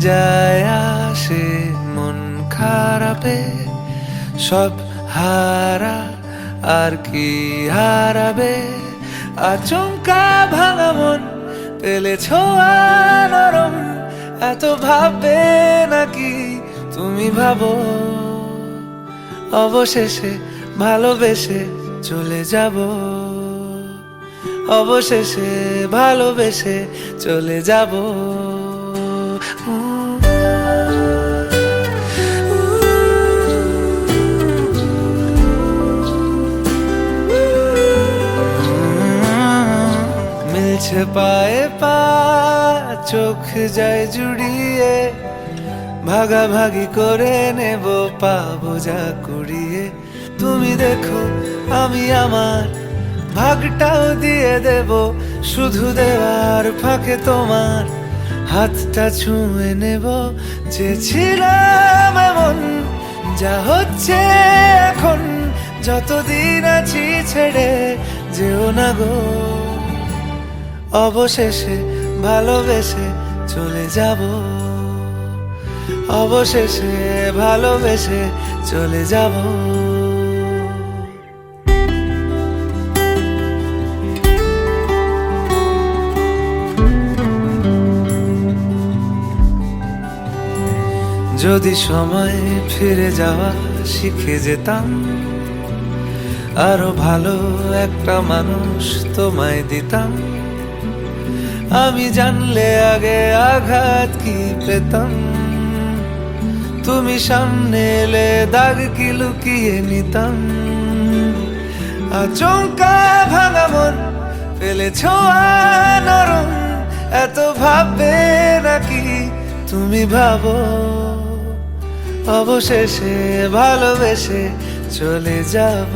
যায় আসে মন খারাপে, সব হারা আর কি হারাবে। আচমকা ভাঙা মন পেলে ছোঁয়া নরম, এত ভাববে নাকি তুমি ভাবো। অবশেষে ভালোবেসে চলে যাব, অবশেষে ভালোবেসে চলে যাব। মিলছে পায়ে পা, চোখ যায় জুড়িয়ে, ভাগাভাগি করে নেব পাবো যা কুড়িয়ে। তুমি দেখো আমি আমার ভাগটাও দিয়ে দেব, শুধু দেওয়ার ফাঁকে তোমার হাতটা ছুঁয়ে নেব। চেয়েছিলাম এমন, যা হচ্ছে এখন, যতদিন আছি ছেড়ে যেও না গো। অবশেষে ভালোবেসে চলে যাব, অবশেষে ভালোবেসে চলে যাব। যদি সময় ফিরে যাওয়া শিখে যেতাম, আরো ভালো একটা মানুষ তোমায় দিতাম। আমি জানলে আগে আঘাত কি পেতাম, তুমি সামনে এলে দাগ কি লুকিয়ে নিতাম। আচমকা ভাঙা মন পেলে ছোঁয়া নরম, এত ভাববে নাকি তুমি ভাবো। অবশেষে ভালোবেসে চলে যাব।